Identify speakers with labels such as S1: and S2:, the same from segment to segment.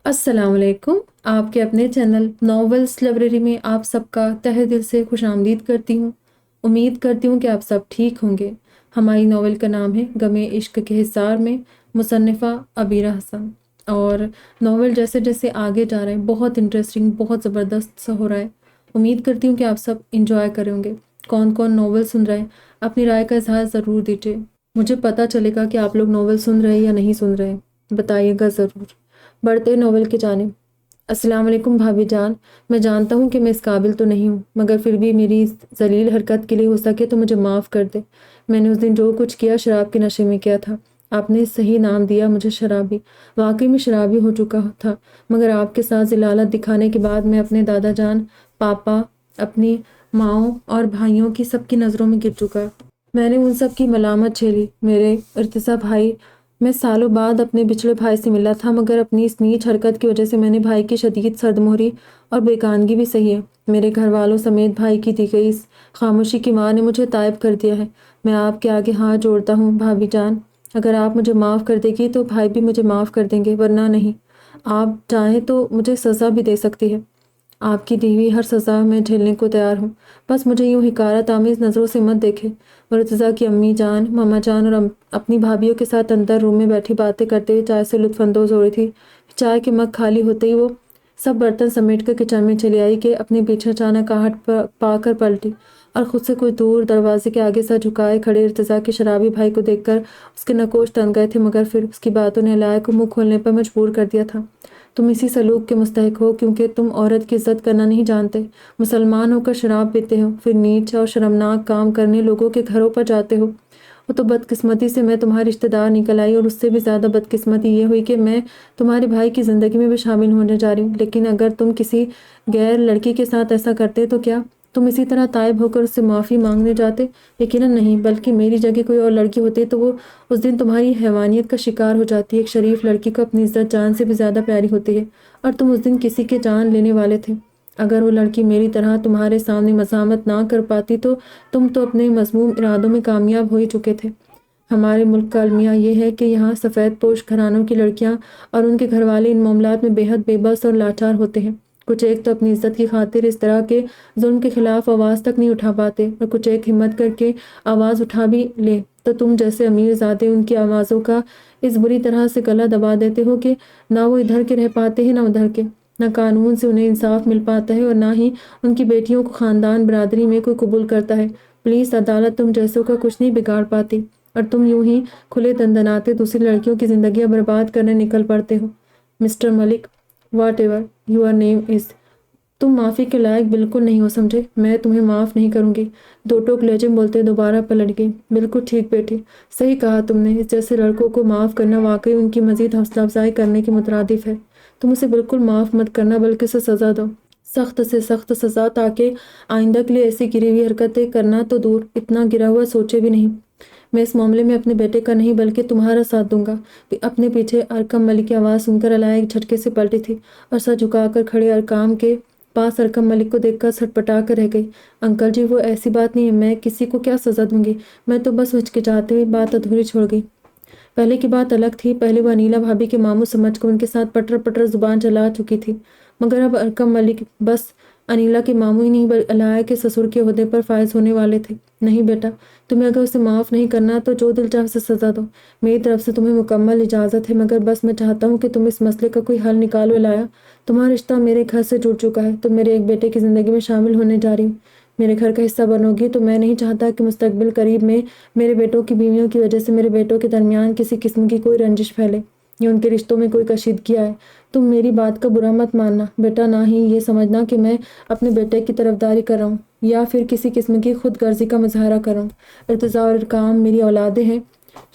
S1: السلام علیکم۔ آپ کے اپنے چینل ناولس لائبریری میں آپ سب کا تہہ دل سے خوش آمدید کرتی ہوں۔ امید کرتی ہوں کہ آپ سب ٹھیک ہوں گے۔ ہماری ناول کا نام ہے غم عشق کے حصار میں، مصنفہ عبیرہ حسن۔ اور ناول جیسے جیسے آگے جا رہے ہیں بہت انٹرسٹنگ، بہت زبردست سا ہو رہا ہے۔ امید کرتی ہوں کہ آپ سب انجوائے کریں گے۔ کون کون ناول سن رہے ہیں اپنی رائے کا اظہار ضرور دیجیے، مجھے پتہ چلے گا کہ آپ لوگ ناول سن رہے ہیں یا نہیں سن رہے ہیں، بتائیے گا ضرور۔ بڑھتے ناول کی جانب۔ السلام علیکم بھابھی جان، میں جانتا ہوں کہ میں اس قابل تو نہیں ہوں، مگر پھر بھی میری اس ذلیل حرکت کے لیے ہو سکے تو مجھے معاف کر دے۔ میں نے اس دن جو کچھ کیا شراب کے نشے میں کیا تھا۔ آپ نے صحیح نام دیا مجھے، شرابی۔ واقعی میں شرابی ہو چکا تھا، مگر آپ کے ساتھ ذلالت دکھانے کے بعد میں اپنے دادا جان، پاپا، اپنی ماؤں اور بھائیوں کی سب کی نظروں میں گر چکا۔ میں نے ان سب کی ملامت جھیلی۔ میرے ارتضیٰ بھائی، میں سالوں بعد اپنے بچھڑے بھائی سے ملا تھا، مگر اپنی اس نیچ حرکت کی وجہ سے میں نے بھائی کی شدید سردمہری اور بیگانگی بھی سہی ہے۔ میرے گھر والوں سمیت بھائی کی دی گئی اس خاموشی کی مار نے مجھے تائب کر دیا ہے۔ میں آپ کے آگے ہاتھ جوڑتا ہوں بھابھی جان، اگر آپ مجھے معاف کر دے گی تو بھائی بھی مجھے معاف کر دیں گے، ورنہ نہیں۔ آپ چاہیں تو مجھے سزا بھی دے سکتی ہے۔ آپ کی دی ہوئی ہر سزا میں جھیلنے کو تیار ہوں، بس مجھے یوں حقارت آمیز نظروں سے مت دیکھے۔ مرتضیٰ کی امی جان، ماما جان اور اپنی بھابھیوں کے ساتھ اندر روم میں بیٹھی باتیں کرتے ہوئے چائے سے لطف اندوز ہو رہی تھی۔ چائے کے مگ خالی ہوتے ہی وہ سب برتن سمیٹ کر کچن میں چلی آئی کہ اپنے پیچھے اچانک آہٹ پا کر پلٹی اور خود سے کچھ دور دروازے کے آگے سر جھکائے کھڑے ارتضیٰ کے شرابی بھائی کو دیکھ کر اس کے نکوش تن گئے تھے، مگر پھر اس کی باتوں نے علائے کو منہ کھولنے پر مجبور کر دیا تھا۔ تم اسی سلوک کے مستحق ہو کیونکہ تم عورت کی عزت کرنا نہیں جانتے۔ مسلمان ہو کر شراب پیتے ہو، پھر نیچ اور شرمناک کام کرنے لوگوں کے گھروں پر جاتے ہو۔ وہ تو بدقسمتی سے میں تمہاری رشتہ دار نکل آئی، اور اس سے بھی زیادہ بدقسمتی یہ ہوئی کہ میں تمہارے بھائی کی زندگی میں بھی شامل ہونے جا رہی ہوں۔ لیکن اگر تم کسی غیر لڑکی کے ساتھ ایسا کرتے تو کیا تم اسی طرح تائب ہو کر اس سے معافی مانگنے جاتے؟ یقیناً نہیں، بلکہ میری جگہ کوئی اور لڑکی ہوتی تو وہ اس دن تمہاری حیوانیت کا شکار ہو جاتی۔ ایک شریف لڑکی کو اپنی عزت جان سے بھی زیادہ پیاری ہوتی ہے، اور تم اس دن کسی کے جان لینے والے تھے۔ اگر وہ لڑکی میری طرح تمہارے سامنے مزاحمت نہ کر پاتی تو تم تو اپنے مذموم ارادوں میں کامیاب ہو ہی چکے تھے۔ ہمارے ملک کا المیہ یہ ہے کہ یہاں سفید پوش گھرانوں کی لڑکیاں اور ان کے گھر والے ان معاملات میں بے حد بے بس اور لاچار ہوتے ہیں۔ کچھ ایک تو اپنی عزت کی خاطر اس طرح کے ظلم کے خلاف آواز تک نہیں اٹھا پاتے، اور کچھ ایک ہمت کر کے آواز اٹھا بھی لے تو تم جیسے امیر زادے ان کی آوازوں کا اس بری طرح سے گلا دبا دیتے ہو کہ نہ وہ ادھر کے رہ پاتے ہیں نہ ادھر کے، نہ قانون سے انہیں انصاف مل پاتا ہے اور نہ ہی ان کی بیٹیوں کو خاندان برادری میں کوئی قبول کرتا ہے۔ پولیس عدالت تم جیسوں کا کچھ نہیں بگاڑ پاتی، اور تم یوں ہی کھلے دندناتے دوسری لڑکیوں کی زندگیاں برباد کرنے نکل پڑتے ہو۔ Mister Malik, whatever your name is, تم معافی کے لائق بالکل نہیں ہو، سمجھے؟ میں تمہیں معاف نہیں کروں گی۔ دو ٹوک لہجے میں بولتے دوبارہ پلٹ گئی۔ بالکل ٹھیک بیٹی، صحیح کہا تم نے، اس جیسے لڑکوں کو معاف کرنا واقعی ان کی مزید حوصلہ افزائی کرنے کے مترادف ہے۔ تم اسے بالکل معاف مت کرنا بلکہ اسے سزا دو، سخت سے سخت سزا، تاکہ آئندہ کے لیے ایسی گری ہوئی حرکتیں کرنا تو دور، اتنا گرا ہوا سوچے بھی نہیں۔ میں اس معاملے میں اپنے بیٹے کا نہیں بلکہ تمہارا ساتھ دوں گا۔ اپنے پیچھے ارکم ملک کی آواز سن کر علائے ایک جھٹکے سے پلٹی تھی اور سر جھکا کر کھڑے ارکام کے پاس ارکم ملک کو دیکھ کر سٹپٹا کر رہ گئی۔ انکل جی، وہ ایسی بات نہیں ہے، میں کسی کو کیا سزا دوں گی، میں تو بس ہچکچاتے ہوئے بات ادھوری چھوڑ گئی۔ پہلے کی بات الگ تھی، پہلے وہ انیلا بھابھی کے ماموں سمجھ کر ان کے ساتھ پٹر پٹر زبان چلا چکی تھی، مگر اب ارکم ملک بس انیلا کے ماموں ہی نہیں بلکہ علائے کے سسر کے عہدے پر فائز ہونے والے تھے۔ نہیں بیٹا، تمہیں اگر اسے معاف نہیں کرنا تو جو دل چاہے اسے سزا دو، میری طرف سے تمہیں مکمل اجازت ہے، مگر بس میں چاہتا ہوں کہ تم اس مسئلے کا کوئی حل نکالو۔ لایا، تمہارا رشتہ میرے گھر سے جڑ چکا ہے، تم میرے ایک بیٹے کی زندگی میں شامل ہونے جا رہی ہوں، میرے گھر کا حصہ بنو گی، تو میں نہیں چاہتا کہ مستقبل قریب میں میرے بیٹوں کی بیویوں کی وجہ سے میرے بیٹوں کے درمیان کسی قسم کی کوئی رنجش پھیلے یا ان کے رشتوں میں کوئی کشیدگی آئے۔ تم میری بات کا برا مت ماننا بیٹا، نہ ہی یہ سمجھنا کہ میں اپنے بیٹے کی طرفداری کر رہا ہوں یا پھر کسی قسم کی خود غرضی کا مظاہرہ کر رہا ہوں۔ ارتضیٰ اور ارکام میری اولادیں ہیں۔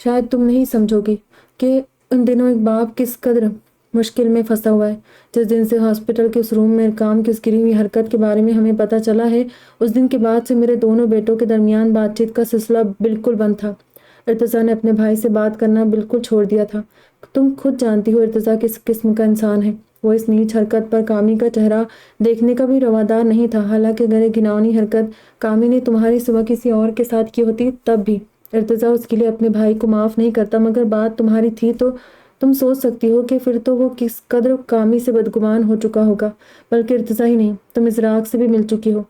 S1: شاید تم نہیں سمجھو گی کہ ان دنوں ایک باپ کس قدر مشکل میں پھنسا ہوا ہے۔ جس دن سے ہاسپٹل کے اس روم میں ارکام کی اس گری ہوئی حرکت کے بارے میں ہمیں پتہ چلا ہے، اس دن کے بعد سے میرے دونوں بیٹوں کے درمیان بات چیت کا سلسلہ بالکل بند تھا۔ ارتضیٰ نے اپنے بھائی سے بات کرنا بالکل چھوڑ دیا تھا۔ تم خود جانتی ہو ارتضیٰ کس قسم کا انسان ہے، وہ اس نیچ حرکت پر کامی کا چہرہ دیکھنے کا بھی روادار نہیں تھا۔ حالانکہ اگر یہ گھناؤنی حرکت کامی نے تمہاری سوا کسی اور کے ساتھ کی ہوتی تب بھی ارتضیٰ اس کے لیے اپنے بھائی کو معاف نہیں کرتا، مگر بات تمہاری تھی تو تم سوچ سکتی ہو کہ پھر تو وہ کس قدر کامی سے بدگمان ہو چکا ہوگا، بلکہ ارتضیٰ ہی نہیں، تم ازراق سے بھی مل چکی ہو۔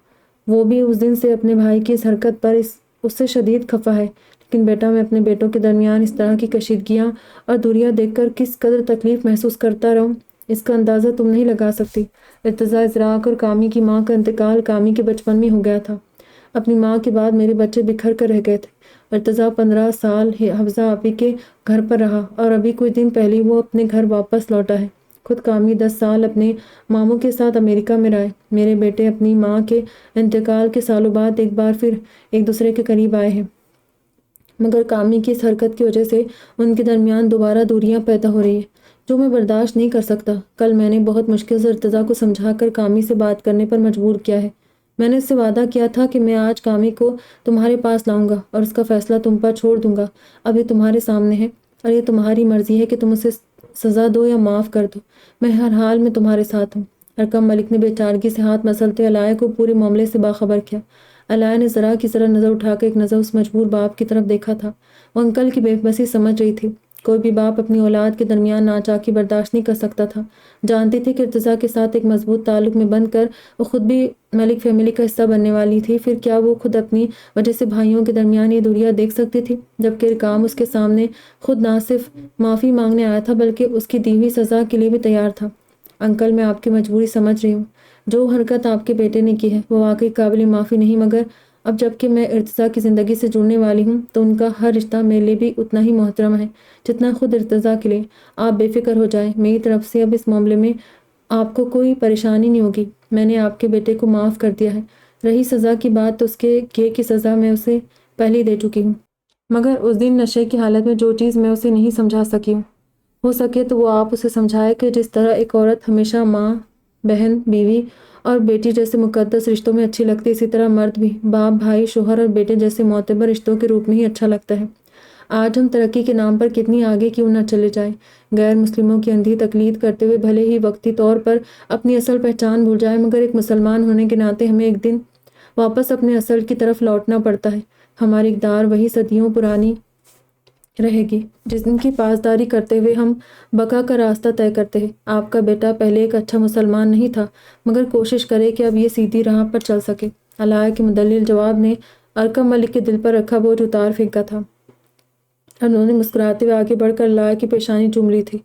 S1: وہ بھی اس دن سے اپنے بھائی کی اس حرکت پر اس سے شدید خفا ہے، لیکن بیٹا میں اپنے بیٹوں کے درمیان اس طرح کی کشیدگیاں اور دوریاں دیکھ کر کس قدر تکلیف محسوس کرتا رہوں، اس کا اندازہ تم نہیں لگا سکتی۔ ارتضیٰ، ازراق اور کامی کی ماں کا انتقال کامی کے بچپن میں ہو گیا تھا۔ اپنی ماں کے بعد میرے بچے بکھر کر رہ گئے تھے۔ ارتضیٰ 15 سال حفصہ آپی کے گھر پر رہا اور ابھی کچھ دن پہلے وہ اپنے گھر واپس لوٹا ہے۔ خود کامی 10 سال اپنے ماموں کے ساتھ امریکہ میں رہے۔ میرے بیٹے اپنی ماں کے انتقال کے سالوں بعد ایک بار پھر ایک دوسرے کے قریب آئے ہیں، مگر کامی کی اس حرکت کی وجہ سے ان کے درمیان دوبارہ دوریاں پیدا ہو رہی ہیں، جو میں برداشت نہیں کر سکتا۔ کل میں نے بہت مشکل سے ارتضیٰ کو سمجھا کر کامی سے بات کرنے پر مجبور کیا ہے۔ میں نے اس سے وعدہ کیا تھا کہ میں آج کامی کو تمہارے پاس لاؤں گا اور اس کا فیصلہ تم پر چھوڑ دوں گا۔ اب یہ تمہارے سامنے ہے اور یہ تمہاری مرضی ہے کہ تم اسے سزا دو یا معاف کر دو۔ میں ہر حال میں تمہارے ساتھ ہوں۔ ارقم ملک نے بے چارگی سے ہاتھ مسلتے علاء کو پورے معاملے سے باخبر کیا۔ علاء نے ذرا کی ذرا نظر اٹھا کر ایک نظر اس مجبور باپ کی طرف دیکھا تھا۔ وہ انکل کی بے بسی سمجھ رہی تھی۔ کوئی بھی باپ اپنی اولاد کے درمیان ناچاکی برداشت نہیں کر سکتا تھا۔ جانتی تھی کہ ارتضیٰ کے ساتھ ایک مضبوط تعلق میں بند کر وہ خود بھی ملک فیملی کا حصہ بننے والی تھی، پھر کیا وہ خود اپنی وجہ سے بھائیوں کے درمیان یہ دوریاں دیکھ سکتی تھی، جبکہ ارقام اس کے سامنے خود نہ صرف معافی مانگنے آیا تھا بلکہ اس کی دی ہوئی سزا کے لیے بھی تیار تھا۔ انکل، میں آپ کی مجبوری سمجھ رہی ہوں۔ جو حرکت آپ کے بیٹے نے کی ہے وہ واقعی قابل معافی نہیں، مگر اب جب کہ میں ارتضیٰ کی زندگی سے جڑنے والی ہوں تو ان کا ہر رشتہ میرے لیے بھی اتنا ہی محترم ہے جتنا خود ارتضیٰ کے لیے۔ آپ بے فکر ہو جائیں، میری طرف سے اب اس معاملے میں آپ کو کوئی پریشانی نہیں ہوگی۔ میں نے آپ کے بیٹے کو معاف کر دیا ہے۔ رہی سزا کی بات تو اس کے کیے کی سزا میں اسے پہلے ہی دے چکی ہوں، مگر اس دن نشے کی حالت میں جو چیز میں اسے نہیں سمجھا سکی ہوں، ہو سکے تو وہ آپ اسے سمجھائے کہ جس طرح ایک عورت ہمیشہ ماں، بہن، بیوی اور بیٹی جیسے مقدس رشتوں میں اچھی لگتی ہے، اسی طرح مرد بھی باپ، بھائی، شوہر اور بیٹے جیسے معتبر رشتوں کے روپ میں ہی اچھا لگتا ہے۔ آج ہم ترقی کے نام پر کتنی آگے کیوں نہ چلے جائیں، غیر مسلموں کی اندھی تقلید کرتے ہوئے بھلے ہی وقتی طور پر اپنی اصل پہچان بھول جائیں، مگر ایک مسلمان ہونے کے ناطے ہمیں ایک دن واپس اپنے اصل کی طرف لوٹنا پڑتا ہے۔ ہماری اقدار وہی صدیوں پرانی رہے گی جس دن کی پاسداری کرتے ہوئے ہم بقا کا راستہ طے کرتے ہیں۔ آپ کا بیٹا پہلے ایک اچھا مسلمان نہیں تھا، مگر کوشش کرے کہ اب یہ سیدھی راہ پر چل سکے۔ علاء کے مدلل جواب نے ارقم ملک کے دل پر رکھا بوجھ اتار پھینکا تھا۔ انہوں نے مسکراتے ہوئے آگے بڑھ کر علاء کی پیشانی چوم لی تھی۔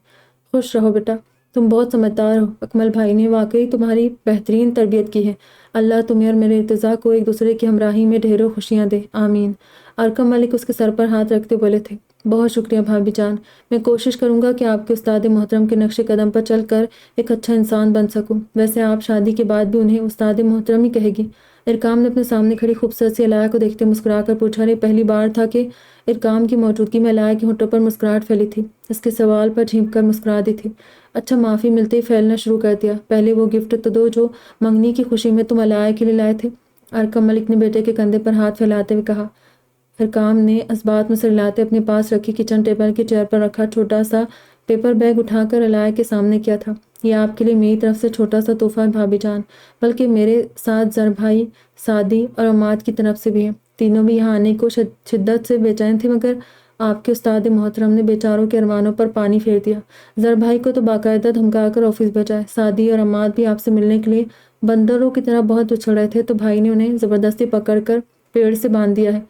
S1: خوش رہو بیٹا، تم بہت سمجھدار ہو۔ اکمل بھائی نے واقعی تمہاری بہترین تربیت کی ہے۔ اللہ تمہیں اور میرے ارتضیٰ کو ایک دوسرے کی ہمراہی میں ڈھیروں خوشیاں دے، آمین۔ ارقم ملک اس کے سر پر ہاتھ رکھتے بولے تھے، بہت شکریہ بھابھی جان، میں کوشش کروں گا کہ آپ کے استاد محترم کے نقش قدم پر چل کر ایک اچھا انسان بن سکوں۔ ویسے آپ شادی کے بعد بھی انہیں استاد محترم ہی کہے گی؟ ارقام نے اپنے سامنے کھڑی خوبصورت سی علاء کو دیکھتے مسکرا کر پوچھا۔ یہ پہلی بار تھا کہ ارقام کی موجودگی میں علاء کے ہونٹوں پر مسکراہٹ پھیلی تھی۔ اس کے سوال پر جھینک کر مسکرا دی تھی۔ اچھا، معافی ملتے ہی پھیلنا شروع کر دیا۔ پہلے وہ گفٹ تو دو جو منگنی کی خوشی میں تم علاء کے لیے لائے تھے۔ ارقم ملک نے بیٹے کے کندھے پر ہاتھ پھیلاتے ہوئے کہا۔ ارقام نے اسبات میں سر ہلاتے اپنے پاس رکھی کچن ٹیبل کی چیئر پر رکھا چھوٹا سا پیپر بیگ اٹھا کر علاء کے سامنے کیا تھا۔ یہ آپ کے لیے میری طرف سے چھوٹا سا تحفہ ہے بھابھی جان، بلکہ میرے ساتھ زر بھائی، سعدی اور عماد کی طرف سے بھی ہے۔ تینوں بھی یہاں آنے کو شدت سے بے چین تھے، مگر آپ کے استاد محترم نے بیچاروں کے ارمانوں پر پانی پھیر دیا۔ زر بھائی کو تو باقاعدہ دھمکا کر آفس بھیجا ہے۔ سعدی اور عماد بھی آپ سے ملنے کے لیے بندروں کی طرح بہت اچھل رہے تھے، تو بھائی نے انہیں زبردستی پکڑ کر پیڑ سے باندھ دیا ہے۔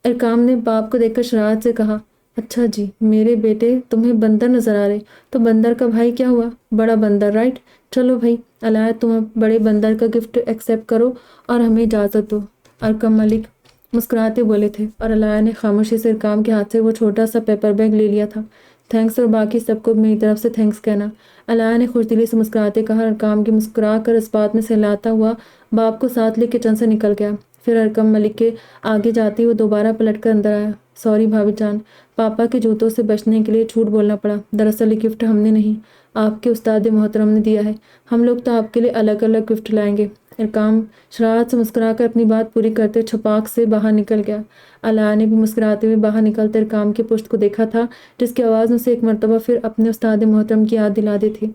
S1: ارقام نے باپ کو دیکھ کر شرارت سے کہا، اچھا جی، میرے بیٹے تمہیں بندر نظر آ رہے، تو بندر کا بھائی کیا ہوا؟ بڑا بندر، رائٹ؟ چلو بھائی علاء، تم بڑے بندر کا گفٹ ایکسیپٹ کرو اور ہمیں اجازت دو۔ ارقم ملک مسکراتے بولے تھے اور علاء نے خاموشی سے ارقام کے ہاتھ سے وہ چھوٹا سا پیپر بیگ لے لیا تھا۔ تھینکس، اور باقی سب کو میری طرف سے تھینکس کہنا، علاء نے خوش دلی سے مسکراتے کہا۔ ارقام کی مسکرا کر اس بات میں سہلاتا ہوا باپ کو ساتھ لے کچن سے نکل گیا۔ پھر ارقم ملک کے آگے جاتے ہوئے دوبارہ پلٹ کر اندر آیا۔ سوری بھابھی جان، پاپا کے جوتوں سے بچنے کے لیے جھوٹ بولنا پڑا۔ دراصل یہ گفٹ ہم نے نہیں، آپ کے استاد محترم نے دیا ہے۔ ہم لوگ تو آپ کے لیے الگ الگ گفٹ لائیں گے۔ ارقام شرارت سے مسکرا کر اپنی بات پوری کرتے چھپاک سے باہر نکل گیا۔ علاء نے بھی مسکراتے ہوئے باہر نکلتے ارقام کے پشت کو دیکھا تھا، جس کی آواز اسے ایک مرتبہ پھر اپنے استاد محترم کی یاد دلا دی تھی۔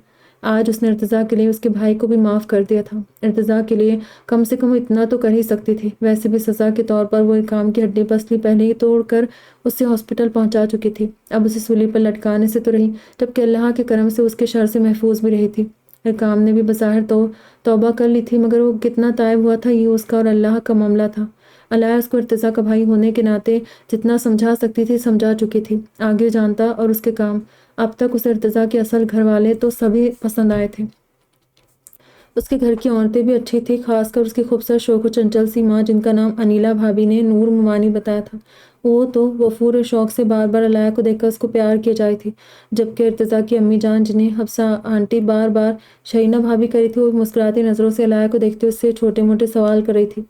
S1: آج اس نے ارتضیٰ کے لیے اس کے بھائی کو بھی معاف کر دیا تھا۔ ارتضیٰ کے لیے کم سے کم اتنا تو کر ہی سکتی تھی۔ ویسے بھی سزا کے طور پر وہ کام کی ہڈی پسلی پہلے ہی توڑ کر اسے ہاسپٹل پہنچا چکی تھی، اب اسے سولی پر لٹکانے سے تو رہی، جبکہ اللہ کے کرم سے اس کے شر سے محفوظ بھی رہی تھی۔ حکام نے بھی بظاہر توبہ کر لی تھی، مگر وہ کتنا تائب ہوا تھا یہ اس کا اور اللہ کا معاملہ تھا۔ علیہ اس کو ارتضیٰ کا بھائی ہونے کے ناطے جتنا سمجھا سکتی تھی سمجھا چکی تھی، آگے جانتا اور اس کے کام۔ اب تک اسے ارتضیٰ کے اصل گھر والے تو سبھی پسند آئے تھے، اس کے گھر کی عورتیں بھی اچھی تھیں، خاص کر اس کی خوبصورت شوخ و چنچل سی ماں جن کا نام انیلا بھابی نے نور موانی بتایا تھا۔ وہ تو وفور و شوق سے بار بار علیہ کو دیکھ کر اس کو پیار کیے جائی تھی، جبکہ ارتضیٰ کی امی جان جنہیں حفصہ آنٹی بار بار شہینہ بھابی کری تھی، وہ مسکراتی نظروں سے علیہ کو دیکھتے اس سے چھوٹے موٹے سوال کر رہی تھی۔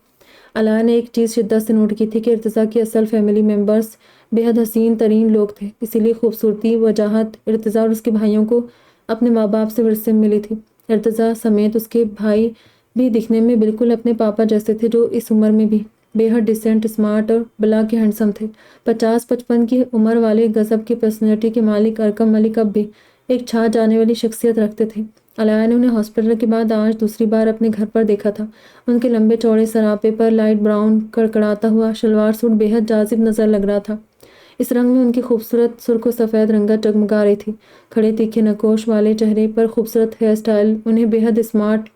S1: علیہ نے ایک چیز شدت سے نوٹ کی تھی کہ ارتضیٰ کی اصل فیملی ممبرز بے حد حسین ترین لوگ تھے، اسی لیے خوبصورتی وجاہت ارتضیٰ اور اس کے بھائیوں کو اپنے ماں باپ سے ورثے میں ملی تھی۔ ارتضیٰ سمیت اس کے بھائی بھی دکھنے میں بالکل اپنے پاپا جیسے تھے، جو اس عمر میں بھی بے حد ڈیسنٹ، اسمارٹ اور بلا کے ہینڈسم تھے۔ 50-55 کی عمر والے گزب کی پرسنالٹی کے مالک ارکم ملک اب بھی ایک چھا جانے والی شخصیت رکھتے تھے۔ علیہ نے انہیں ہاسپٹل کے بعد آج دوسری بار اپنے گھر پر دیکھا تھا۔ ان کے لمبے چوڑے سراپے پر لائٹ براؤن کڑکڑاتا ہوا شلوار سوٹ بے حد جاذب نظر لگ رہا تھا، اس رنگ میں ان کی خوبصورت سرخ و سفید رنگت جگمگا رہی تھی۔ کھڑے تیکھے نقوش والے چہرے پر خوبصورت ہیئر سٹائل انہیں بے حد اسمارٹ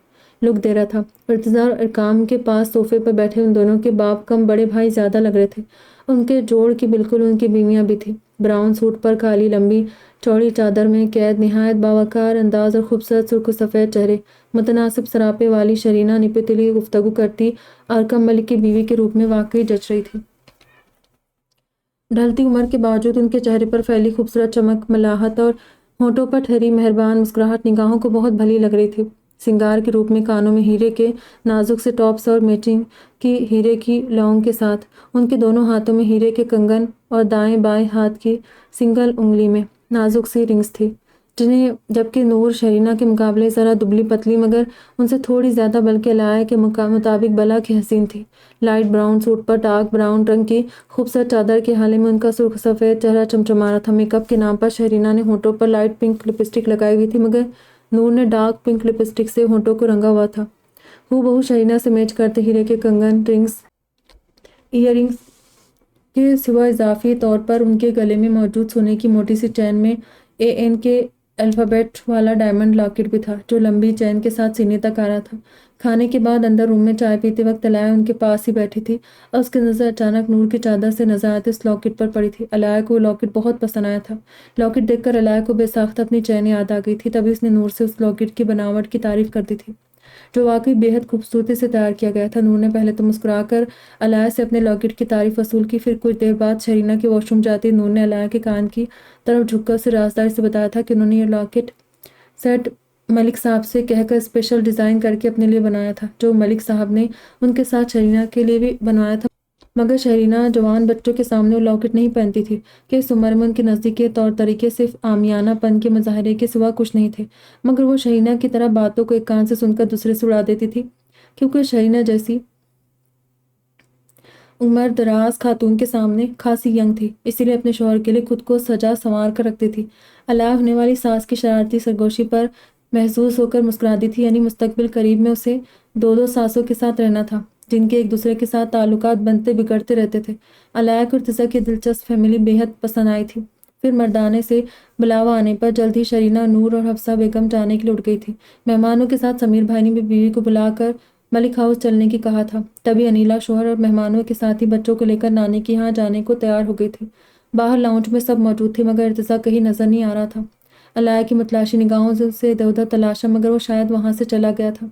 S1: لک دے رہا تھا۔ ارتضیٰ اور ارکام کے پاس صوفے پر بیٹھے ان دونوں کے باپ کم بڑے بھائی زیادہ لگ رہے تھے، ان کے جوڑ کی بالکل ان کی بیویاں بھی تھیں۔ براؤن سوٹ پر کالی لمبی چوڑی چادر میں قید نہایت باوقار انداز اور خوبصورت سرخ و سفید چہرے، متناسب سراپے والی شرینہ نپتلی گفتگو کرتی ارکم ملک کی بیوی کے روپ میں واقعی جچ رہی تھی۔ ڈھلتی عمر کے باوجود ان کے چہرے پر پھیلی خوبصورت چمک، ملاحت اور ہونٹوں پر ٹھہری مہربان مسکراہٹ نگاہوں کو بہت بھلی لگ رہی تھی۔ سنگار کے روپ میں کانوں میں ہیرے کے نازک سے ٹاپس اور میچنگ کی ہیرے کی لونگ کے ساتھ ان کے دونوں ہاتھوں میں ہیرے کے کنگن اور دائیں بائیں ہاتھ کی سنگل انگلی میں نازک سی رنگز تھی، جبکہ نور شرینہ کے مقابلے ذرا دبلی پتلی مگر ان سے تھوڑی زیادہ بلکہ علیہ کے مطابق بلا کی حسین تھی۔ لائٹ براؤن سوٹ پر ڈارک براؤن رنگ کی خوبصورت چادر کے حالے میں ان کا سرخ سفید چہرہ چمچما رہا تھا۔ میک اپ کے نام پر شرینہ نے ہونٹوں پر لائٹ پنک لپسٹک لگائی ہوئی تھی، مگر نور نے ڈارک پنک لپسٹک سے ہونٹوں کو رنگا ہوا تھا۔ ہو بہو شرینہ سے میچ کرتے ہیرے کے کنگن، رنگز، ایئر رنگز کے سوا اضافی طور پر ان کے گلے میں موجود سونے کی موٹی سی چین میں AN کے الفابیٹ والا ڈائمنڈ لاکٹ بھی تھا، جو لمبی چین کے ساتھ سینے تک آ رہا تھا۔ کھانے کے بعد اندر روم میں چائے پیتے وقت علیہ ان کے پاس ہی بیٹھی تھی اور اس کی نظر اچانک نور کی چادر سے نظر آتے اس لاکٹ پر پڑی تھی۔ علیہ کو وہ لاکٹ بہت پسند آیا تھا۔ لاکٹ دیکھ کر علیہ کو بے ساختہ اپنی چین یاد آ گئی تھی، تبھی اس نے نور سے اس لاکٹ کی بناوٹ کی تعریف کر دی تھی، جو واقعی بے حد خوبصورتی سے تیار کیا گیا تھا۔ نور نے پہلے تو مسکرا کر علیہ سے اپنے لاکٹ کی تعریف وصول کی، پھر کچھ دیر بعد شرینہ کے واش روم جاتی نور نے علیہ کے کان کی طرف جھک کر اسے رازداری سے بتایا تھا کہ انہوں نے یہ لاکٹ سیٹ ملک صاحب سے کہہ کر اسپیشل ڈیزائن کر کے اپنے لیے بنایا تھا، جو ملک صاحب نے ان کے ساتھ شرینہ کے لیے بھی بنوایا تھا، مگر شرینہ جوان بچوں کے سامنے وہ لاکٹ نہیں پہنتی تھی کہ اس عمر میں ان کے نزدیک کے طور طریقے صرف عامیانہ پن کے مظاہرے کے سوا کچھ نہیں تھے، مگر وہ شرینہ کی طرح باتوں کو ایک کان سے سن کر دوسرے سے اڑا دیتی تھی، کیونکہ شرینہ جیسی عمر دراز خاتون کے سامنے خاصی ینگ تھی، اسی لیے اپنے شوہر کے لیے خود کو سجا سنوار کر رکھتی تھی۔ علیہ ہونے والی ساس کی شرارتی سرگوشی پر محظوظ ہو کر مسکرا دی تھی، یعنی مستقبل قریب میں اسے دو ساسوں کے ساتھ رہنا تھا، جن کے ایک دوسرے کے ساتھ تعلقات بنتے بگڑتے رہتے تھے۔ علیہ کو ارتضیٰ کی دلچسپ فیملی بے حد پسند آئی تھی۔ پھر مردانے سے بلاوا آنے پر جلد ہی شرینہ، نور اور حفصہ بیگم جانے کے لیے اٹھ گئی تھی۔ مہمانوں کے ساتھ سمیر بھائی نے بھی بیوی کو بلا کر ملک ہاؤس چلنے کی کہا تھا، تبھی انیلا شوہر اور مہمانوں کے ساتھ ہی بچوں کو لے کر نانی کے یہاں جانے کو تیار ہو گئی تھی۔ باہر لاؤنج میں سب موجود تھے، مگر ارتضیٰ کہیں نظر نہیں آ رہا تھا۔ علیہ کی متلاشی نگاہوں سے ادھر ادھر تلاشا، مگر وہ شاید وہاں سے چلا گیا تھا،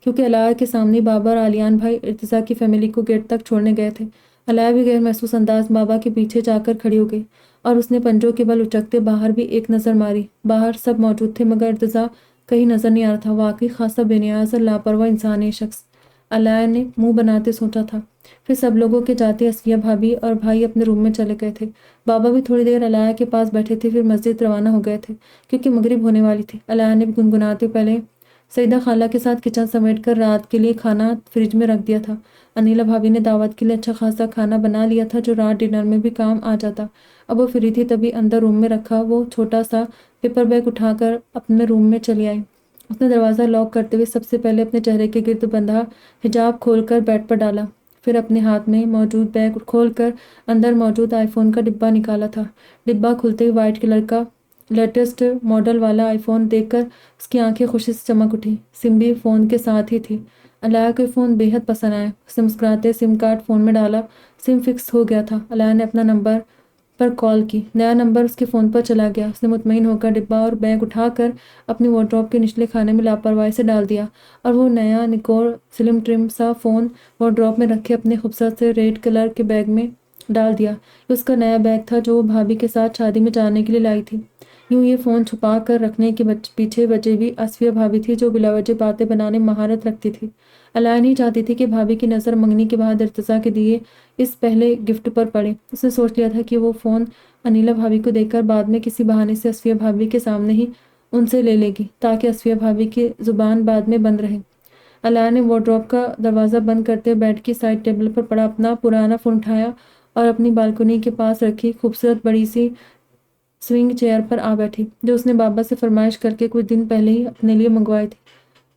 S1: کیونکہ علیہ کے سامنے بابا اور علیان بھائی ارتضیٰ کی فیملی کو گیٹ تک چھوڑنے گئے تھے۔ علیہ بھی غیر محسوس انداز بابا کے پیچھے جا کر کھڑی ہو گئی اور اس نے پنجوں کے بل اچکتے باہر بھی ایک نظر ماری۔ باہر سب موجود تھے، مگر ارتضیٰ کہیں نظر نہیں آ رہا تھا۔ واقعی خاصا بے نیاز اور لاپرواہ انسان ہے یہ شخص، علیہ نے منہ بناتے سوچا تھا۔ پھر سب لوگوں کے جاتے اسفیہ بھابی اور بھائی اپنے روم میں چلے گئے تھے۔ بابا بھی تھوڑی دیر علیہ کے پاس بیٹھے تھے، پھر مسجد روانہ ہو گئے تھے، کیونکہ مغرب ہونے والی تھی۔ علیہ نے بھی گنگناتے پہلے سیدہ خالہ کے ساتھ کچن سمیٹ کر رات کے لیے کھانا فریج میں رکھ دیا تھا۔ انیلا بھابی نے دعوت کے لیے اچھا خاصا کھانا بنا لیا تھا، جو رات ڈنر میں بھی کام آ جاتا۔ اب وہ فری تھی، تبھی اندر روم میں رکھا وہ چھوٹا سا پیپر بیگ اٹھا کر اپنے روم میں چلی آئی۔ اس نے دروازہ لاک کرتے ہوئے سب سے پہلے اپنے چہرے کے گرد بندھا حجاب کھول کر بیڈ پر ڈالا، پھر اپنے ہاتھ میں موجود بیگ کھول کر اندر موجود آئی فون کا ڈبہ نکالا تھا۔ ڈبہ کھلتے ہی وائٹ کلر کا لیٹسٹ ماڈل والا آئی فون دیکھ کر اس کی آنکھیں خوشی سے چمک اٹھی۔ سم بھی فون کے ساتھ ہی تھی۔ علیہ کو فون بے حد پسند آیا۔ اس نے مسکراتے سم کارڈ فون میں ڈالا۔ سم فکس ہو گیا تھا۔ علیہ نے اپنا نمبر پر کال کی۔ نیا نمبر اس کے فون پر چلا گیا۔ اس نے مطمئن ہو کر ڈبہ اور بیگ اٹھا کر اپنی وارڈروب کے نچلے خانے میں لاپرواہی سے ڈال دیا اور وہ نیا نکور سلم ٹرم سا فون وارڈروب میں رکھے اپنے خوبصورت سے ریڈ کلر کے بیگ میں ڈال دیا۔ یہ اس کا نیا بیگ تھا جو وہ بھابھی کے ساتھ شادی میں جانے کے لیے لائی تھی۔ یوں یہ فون چھپا کر رکھنے کے پیچھے وجہ بھی آصفیہ بھابھی تھی جو بلا وجہ باتیں بنانے میں مہارت رکھتی تھی۔ علیہ نہیں چاہتی تھی کہ بھابھی کی نظر منگنی کے بعد ارتضیٰ کے دیے اس پہلے گفٹ پر پڑے۔ اس نے سوچ لیا تھا کہ وہ فون انیلا بھابھی کو دے کر بعد میں کسی بہانے سے آصفیہ بھابھی کے سامنے ہی ان سے لے لے گی تاکہ آصفیہ بھابھی کی زبان بعد میں بند رہے۔ علیہ نے وارڈروب کا دروازہ بند کرتے ہوئے بیڈ کی سائڈ ٹیبل پر پڑا اپنا پرانا فون اٹھایا اور اپنی بالکنی کے پاس رکھی خوبصورت بڑی سی سوئنگ چیئر پر آ بیٹھی جو اس نے بابا سے فرمائش کر کے کچھ دن پہلے ہی اپنے لیے منگوائی تھی۔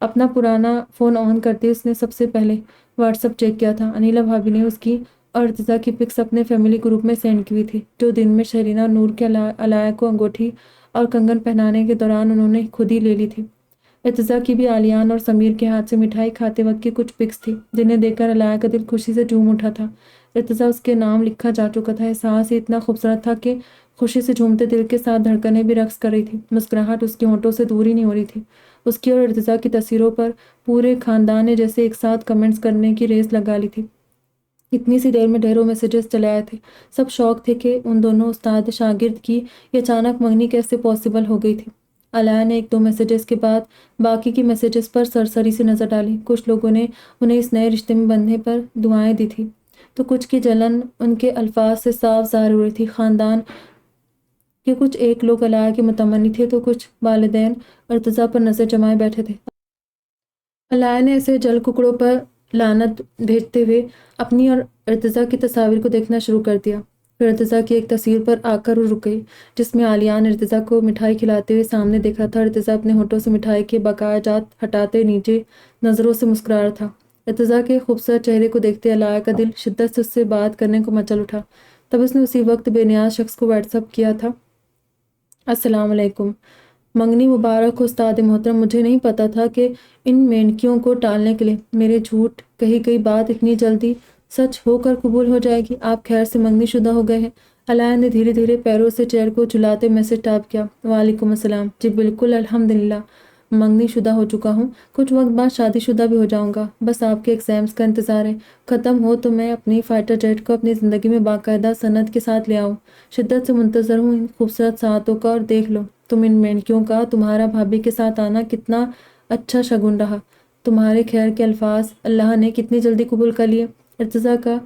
S1: اپنا پرانا فون آن کرتے اس نے سب سے پہلے واٹس ایپ چیک کیا تھا۔ انیلا بھابھی نے اس کی اور ارتضیٰ کی پکس اپنے فیملی گروپ میں سینڈ کی تھی جو دن میں شرینہ اور نور کے علیہ کو انگوٹھی اور کنگن پہنانے کے دوران انہوں نے خود ہی لے لی تھی۔ ارتضیٰ کی بھی علیان اور سمیر کے ہاتھ سے مٹھائی کھاتے وقت کی کچھ پکس تھی جنہیں دیکھ کر علیہ کا دل خوشی سے جھوم اٹھا تھا۔ ارتضیٰ اس کے نام لکھا جا چکا تھا۔ احساس ہی اتنا خوبصورت تھا کہ خوشی سے جھومتے دل کے ساتھ دھڑکنیں بھی رقص کر رہی تھی۔ مسکراہٹ اس کے ہونٹوں سے دور ہی نہیں ہو رہی تھی۔ اس کی اور ارتضیٰ کی تصویروں پر پورے خاندان نے جیسے ایک ساتھ کمنٹس کرنے کی ریس لگا لی تھی۔ اتنی سی دیر میں ڈھیروں میسیجز چلے آئے تھے۔ سب شوق تھے کہ ان دونوں استاد شاگرد کی یہ اچانک منگنی کیسے پاسبل ہو گئی تھی۔ علیہ نے ایک دو میسیجز کے بعد باقی کی میسیجز پر سرسری سے نظر ڈالی۔ کچھ لوگوں نے انہیں اس نئے رشتے میں بندھنے پر دعائیں دی تھی تو کچھ کی جلن ان کے الفاظ سے صاف ظاہر ہو رہی تھی۔ خاندان کے کچھ ایک لوگ علیہ کے متمنی تھے تو کچھ والدین ارتضیٰ پر نظر جمائے بیٹھے تھے۔ علیہ نے ایسے جل ککڑوں پر لعنت بھیجتے ہوئے اپنی اور ارتضیٰ کی تصاویر کو دیکھنا شروع کر دیا۔ پھر ارتضیٰ کی ایک تصویر پر آ کر وہ رک گئی جس میں علیان ارتضیٰ کو مٹھائی کھلاتے ہوئے سامنے دیکھ رہا تھا۔ ارتضیٰ اپنے ہونٹوں سے مٹھائی کے بقایا جات ہٹاتے نیچے نظروں سے مسکرا رہا تھا۔ ارتضیٰ کے خوبصورت چہرے کو دیکھتے علیہ کا دل شدت سے اس سے بات کرنے کو مچل اٹھا۔ تب اس نے اسی وقت بے نیاز شخص کو واٹس ایپ کیا تھا: السلام علیکم، منگنی مبارک ہو استاد محترم۔ مجھے نہیں پتا تھا کہ ان مینکیوں کو ٹالنے کے لیے میرے جھوٹ کہی گئی بات اتنی جلدی سچ ہو کر قبول ہو جائے گی۔ آپ خیر سے منگنی شدہ ہو گئے ہیں؟ علیہ نے دھیرے دھیرے پیروں سے چیئر کو جھلاتے میسج ٹائپ کیا۔ وعلیکم السلام، جی بالکل الحمدللہ، منگنی شدہ ہو چکا ہوں، کچھ وقت بعد شادی شدہ بھی ہو جاؤں گا، بس آپ کے ایگزامز کا انتظار ہے، ختم ہو تو میں اپنی فائٹر جیٹ کو اپنی زندگی میں باقاعدہ سند کے ساتھ لے آؤں۔ شدت سے منتظر ہوں ان خوبصورت ساعتوں کا، اور دیکھ لو تم ان مینکیوں کا تمہارا بھابھی کے ساتھ آنا کتنا اچھا شگن رہا۔ تمہارے خیر کے الفاظ اللہ نے کتنی جلدی قبول کر لیے۔ ارتضیٰ کا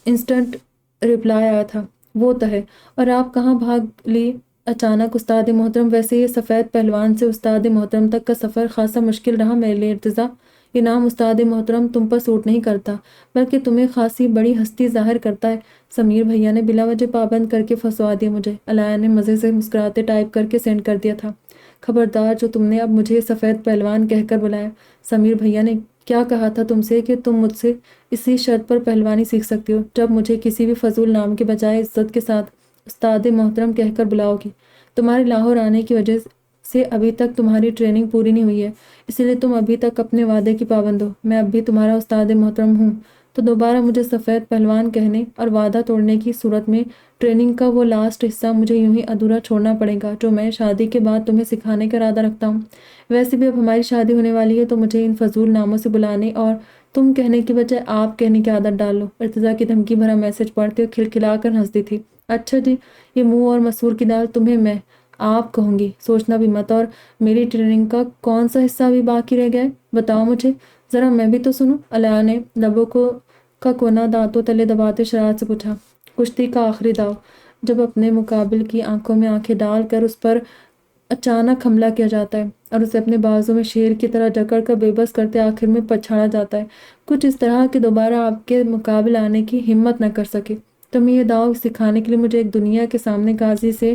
S1: انسٹنٹ رپلائی آیا تھا: وہ تو ہے، اور آپ کہاں بھاگ لی اچانک استاد محترم؟ ویسے یہ سفید پہلوان سے استاد محترم تک کا سفر خاصا مشکل رہا میرے لیے ارتضیٰ۔ یہ نام استاد محترم تم پر سوٹ نہیں کرتا بلکہ تمہیں خاصی بڑی ہستی ظاہر کرتا ہے۔ سمیر بھیا نے بلا وجہ پابند کر کے پھنسوا دیا مجھے، علیہ نے مزے سے مسکراتے ٹائپ کر کے سینڈ کر دیا تھا۔ خبردار جو تم نے اب مجھے سفید پہلوان کہہ کر بلایا۔ سمیر بھیا نے کیا کہا تھا تم سے کہ تم مجھ سے اسی شرط پر پہلوانی سیکھ سکتی ہو جب مجھے کسی بھی فضول نام کے بجائے عزت کے ساتھ استاد محترم کہہ کر بلاؤ گی؟ تمہارے لاہور آنے کی وجہ سے ابھی تک تمہاری ٹریننگ پوری نہیں ہوئی ہے، اسی لیے تم ابھی تک اپنے وعدے کی پابند ہو۔ میں اب بھی تمہارا استاد محترم ہوں تو دوبارہ مجھے سفید پہلوان کہنے اور وعدہ توڑنے کی صورت میں ٹریننگ کا وہ لاسٹ حصہ مجھے یوں ہی ادھورا چھوڑنا پڑے گا جو میں شادی کے بعد تمہیں سکھانے کا ارادہ رکھتا ہوں۔ ویسے بھی اب ہماری شادی ہونے والی ہے تو مجھے ان فضول ناموں سے بلانے اور تم کہنے کی بجائے آپ کہنے کی عادت ڈال لو۔ ارتضیٰ کی دھمکی بھرا میسج پڑھتے ہوئے کھلکھلا کر ہنستی تھی۔ اچھا جی، یہ منہ اور مسور کی دال تمہیں میں آپ کہوں گی، سوچنا بھی مت۔ اور میری ٹریننگ کا کون سا حصہ بھی باقی رہ گیا ہے بتاؤ مجھے، ذرا میں بھی تو سنوں۔ علیہ نے لبوں کا کونا دانتوں تلے دباتے شرارت سے پوچھا۔ کشتی کا آخری داؤ، جب اپنے مقابل کی آنکھوں میں آنکھیں ڈال کر اس پر اچانک حملہ کیا جاتا ہے اور اسے اپنے بازو میں شیر کی طرح جکڑ کر بے بس کرتے آخر میں پچھاڑا جاتا ہے، کچھ اس طرح کہ دوبارہ آپ کے مقابل آنے کی ہمت نہ کر سکے۔ تمہیں یہ داؤ سکھانے کے لیے مجھے ایک دنیا کے سامنے غازی سے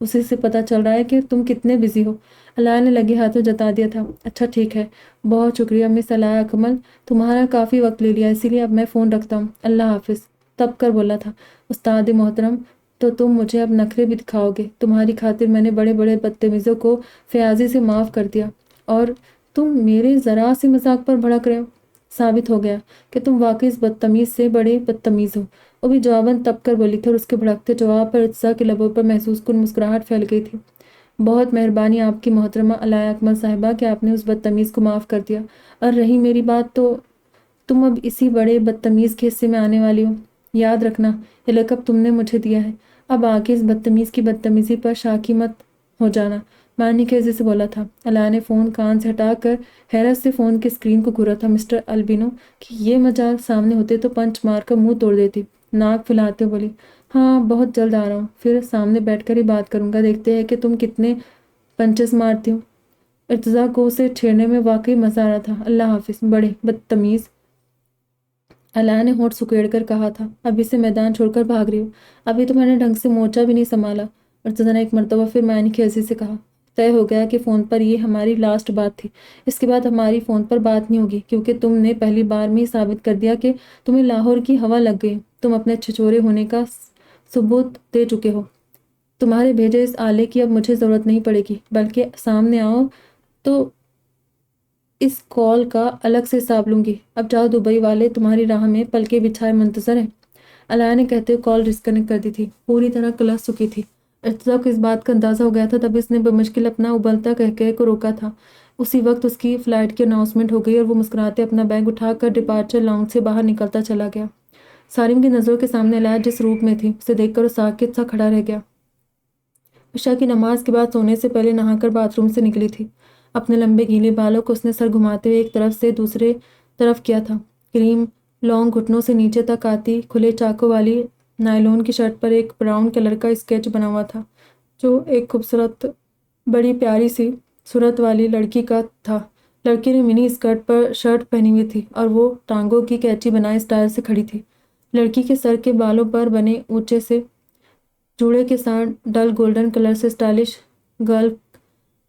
S1: اسی سے پتہ چل رہا ہے کہ تم کتنے بزی ہو۔ علاء نے لگے ہاتھوں جتا دیا تھا۔ اچھا ٹھیک ہے، بہت شکریہ مس علاء اکمل، تمہارا کافی وقت لے لیا، اسی لیے اب میں فون رکھتا ہوں، اللہ حافظ۔ تب کر بولا تھا، استاد محترم تو تم مجھے اب نخرے بھی دکھاؤ گے؟ تمہاری خاطر میں نے بڑے بڑے بدتمیزوں کو فیاضی سے معاف کر دیا اور تم میرے ذرا سے مذاق پر بھڑک رہے ہو۔ ثابت ہو گیا کہ تم واقعی اس بدتمیز سے بڑے بدتمیز ہو، وہ بھی جواباً تب کر بولی تھی اور اس کے بھڑکتے جواب پر ارتزا کے لبوں پر محسوس کن مسکراہٹ پھیل گئی تھی۔ بہت مہربانی آپ کی محترمہ علاء اکمل صاحبہ کہ آپ نے اس بدتمیز کو معاف کر دیا، اور رہی میری بات تو تم اب اسی بڑے بدتمیز کے حصے میں آنے والی ہو۔ یاد رکھنا یہ لقب تم نے مجھے دیا ہے، اب آگے اس بدتمیز کی بدتمیزی پر شاکی مت ہو جانا، معنی خیزی سے بولا تھا۔ علاء نے فون کان سے ہٹا کر حیرت سے فون کی اسکرین کو گھورا تھا۔ مسٹر البینو کہ یہ مجال سامنے ہوتے تو پنچ مار کر منہ توڑ دیتی۔ ناک پھلاتے بولی، ہاں بہت جلد آ رہا ہوں، پھر سامنے بیٹھ کر ہی بات کروں گا، دیکھتے ہیں کہ تم کتنے پنچز مارتی ہو۔ ارتزا کو اسے چھیڑنے میں واقعی مزہ آ رہا تھا۔ اللہ حافظ بڑے بدتمیز، علاء نے ہونٹ سکیڑ کر کہا تھا، ابھی سے میدان چھوڑ کر بھاگ رہی ہو؟ ابھی تو میں نے ڈھنگ سے مورچہ بھی نہیں سنبھالا۔ ارتزا نے ایک مرتبہ پھر معنی خیزی سے کہا، طے ہو گیا کہ فون پر یہ ہماری لاسٹ بات تھی، اس کے بعد ہماری فون پر بات نہیں ہوگی، کیونکہ تم نے پہلی بار میں ہی ثابت کر دیا کہ تمہیں لاہور کی ہوا لگ گئی، تم اپنے چھچورے ہونے کا ثبوت دے چکے ہو۔ تمہارے بھیجے اس آلے کی اب مجھے ضرورت نہیں پڑے گی، بلکہ سامنے آؤ تو اس کال کا الگ سے حساب لوں گی۔ اب جاؤ، دبئی والے تمہاری راہ میں پلکیں بچھائے منتظر ہیں۔ علاء نے کہتے ہوئے کال ڈسکنیکٹ کر دی تھی۔ پوری طرح کلس چکی تھی۔ ارتزا کو اس بات کا اندازہ ہو گیا تھا، تب اس نے بمشکل اپنا ابلتا قہقہے کو روکا تھا۔ اسی وقت اس کی فلائٹ کی اناؤنسمنٹ ہو گئی اور وہ مسکراتے اپنا بیگ اٹھا کر ڈپارچر لاؤنج سے باہر نکلتا چلا گیا۔ سارم کی نظروں کے سامنے علاء جس روپ میں تھی، اسے دیکھ کر وہ ساکت سا کھڑا رہ گیا۔ عشاء کی نماز کے بعد سونے سے پہلے نہا کر باتھ روم سے نکلی تھی۔ اپنے لمبے گیلے بالوں کو اس نے سر گھماتے ہوئے ایک طرف سے دوسرے طرف کیا تھا۔ کریم لانگ گھٹنوں سے نیچے تک آتی کھلے چاقوں والی نائلون کی شرٹ پر ایک براؤن کلر کا اسکیچ بنا ہوا تھا، جو ایک خوبصورت بڑی پیاری سی صورت والی لڑکی کا تھا۔ لڑکی نے منی اسکرٹ پر شرٹ پہنی ہوئی تھی اور وہ ٹانگوں کی کینچی بنائے اسٹائل سے کھڑی تھی۔ لڑکی کے سر کے بالوں پر بنے اونچے سے جوڑے کے ساتھ ڈل گولڈن کلر سے اسٹائلش گرل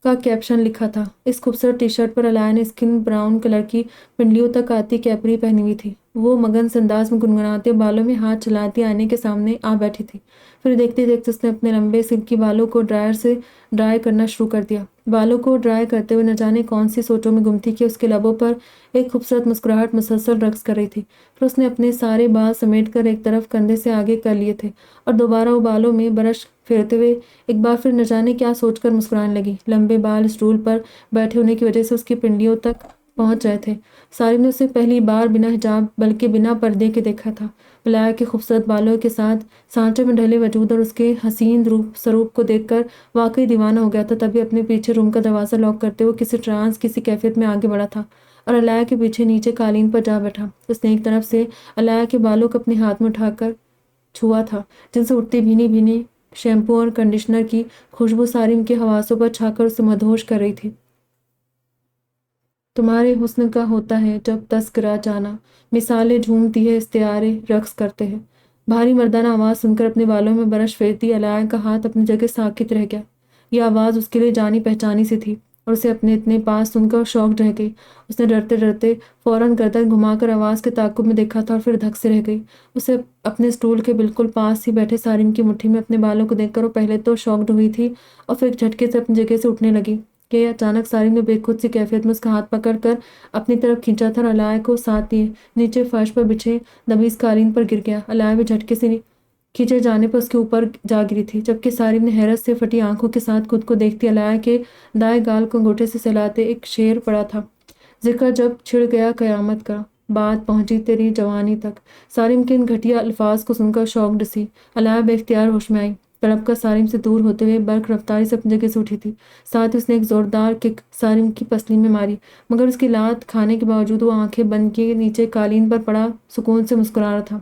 S1: کا کیپشن لکھا تھا۔ اس خوبصورت ٹی شرٹ پر علاء نے اسکن براؤن کلر کی پنڈلیوں تک آتی کیپری پہنی ہوئی تھی۔ وہ مگن انداز میں گنگناتے بالوں میں ہاتھ چلاتی آئینے کے سامنے آ بیٹھی تھی۔ پھر دیکھتے دیکھتے اس نے اپنے لمبے سلکی بالوں کو ڈرائر سے ڈرائی کرنا شروع کر دیا۔ بالوں کو ڈرائی کرتے ہوئے نہ جانے کون سی سوچوں میں گم تھی کہ اس کے لبوں پر ایک خوبصورت مسکراہٹ مسلسل رقص کر رہی تھی۔ پھر اس نے اپنے سارے بال سمیٹ کر ایک طرف کندھے سے آگے کر لیے تھے اور دوبارہ وہ بالوں میں برش پھیرتے ہوئے ایک بار پھر نہ جانے کیا سوچ کر مسکرانے لگی۔ لمبے بال اسٹول پر بیٹھے ہونے کی وجہ سے اس کی پنڈلیوں تک پہنچ رہے تھے۔ سارم نے اسے پہلی بار بنا حجاب بلکہ بنا پردے کے دیکھا تھا۔ علاء کے خوبصورت بالوں کے ساتھ سانچے میں ڈھلے وجود اور اس کے حسین سروپ کو دیکھ کر واقعی دیوانہ ہو گیا تھا۔ تبھی اپنے پیچھے روم کا دروازہ لاک کرتے ہوئے کسی ٹرانس کسی کیفیت میں آگے بڑھا تھا اور علاء کے پیچھے نیچے قالین پر جا بیٹھا۔ اس نے ایک طرف سے علاء کے بالوں کو اپنے ہاتھ میں اٹھا کر چھوا تھا، جن سے اٹھتی بھینی بھینی شیمپو اور کنڈیشنر کی خوشبو سارم کے حواسوں پر چھا کر اسے مدہوش کر رہی تھی۔ تمہارے حسن کا ہوتا ہے جب تذکرہ جانا، مثالیں جھومتی ہے استعارے رقص کرتے ہیں۔ بھاری مردانہ آواز سن کر اپنے بالوں میں برش پھیرتی علاء کا ہاتھ اپنی جگہ ساکت رہ گیا۔ یہ آواز اس کے لیے جانی پہچانی سی تھی اور اسے اپنے اتنے پاس سن کر شاکڈ رہ گئی۔ اس نے ڈرتے ڈرتے فوراً گردن گھما کر آواز کے تعاقب میں دیکھا تھا اور پھر دھک سے رہ گئی۔ اسے اپنے اسٹول کے بالکل پاس ہی بیٹھے سارم کی مٹھی میں اپنے بالوں کو دیکھ کر وہ پہلے تو شاکڈ ہوئی تھی اور پھر ایک جھٹکے سے اپنی جگہ سے اٹھنے لگی کہ اچانک سارم نے بے خود سی کیفیت میں اس کا ہاتھ پکڑ کر اپنی طرف کھینچا تھا اور علاء کو ساتھ لیے نیچے فرش پر بچھے دبیز قالین پر گر گیا۔ علاء بھی جھٹکے سے کھینچے جانے پر اس کے اوپر جا گری تھی، جبکہ سارم نے حیرت سے پھٹی آنکھوں کے ساتھ خود کو دیکھتی علاء کے دائیں گال کو انگوٹھے سے سہلاتے ایک شعر پڑا تھا، ذکر جب چھڑ گیا قیامت کا، بات پہنچی تیری جوانی تک۔ سارم کے ان گھٹیا الفاظ کو سن کر شاکڈ سی علاء بے اختیار ہوش میں آئی۔ تڑپ کر سارم سے دور ہوتے ہوئے برق رفتاری سے اپنی جگہ سے اٹھی تھی۔ ساتھ ہی اس نے ایک زوردار کک سارم کی پسلی میں ماری، مگر اس کی لات کھانے کے باوجود وہ آنکھیں بند کیے نیچے قالین پر پڑا سکون سے مسکرا رہا تھا۔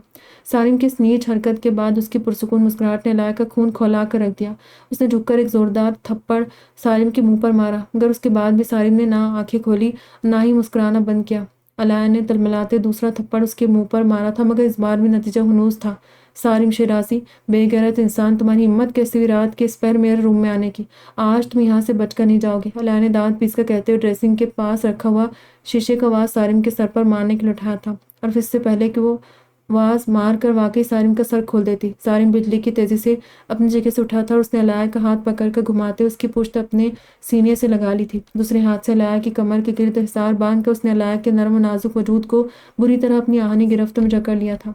S1: سارم کی اس نیچ حرکت کے بعد اس کی پرسکون مسکراہٹ نے علاء کا خون کھولا کر رکھ دیا۔ اس نے جھک کر ایک زوردار تھپڑ سارم کے منہ پر مارا، مگر اس کے بعد بھی سارم نے نہ آنکھیں کھولی نہ ہی مسکرانا بند کیا۔ علاء نے تلملاتے دوسرا تھپڑ اس کے منہ پر مارا تھا، مگر اس بار بھی نتیجہ ہنوز تھا۔ سارم شیرازی، بے غیرت انسان، تمہاری ہمت کیسی ہوئی رات کے اس پہر میرے روم میں آنے کی؟ آج تم یہاں سے بچ کر نہیں جاؤ گے۔ علیہ نے دانت پیس کر کہتے ہوئے ڈریسنگ کے پاس رکھا ہوا شیشے کا واز سارم کے سر پر مارنے کے لیے اٹھایا تھا، اور پھر اس سے پہلے کہ وہ واز مار کر واقعی سارم کا سر کھول دیتی، سارم بجلی کی تیزی سے اپنی جگہ سے اٹھا تھا اور اس نے علیہ کا ہاتھ پکڑ کر گھماتے اس کی پشت اپنے سینے سے لگا لی تھی۔ دوسرے ہاتھ سے علیہ کی کمر کے گرد حصار باندھ کر اس نے علیہ کے نرم و نازک وجود کو بری طرح اپنی آہنی گرفت میں جکڑ لیا تھا۔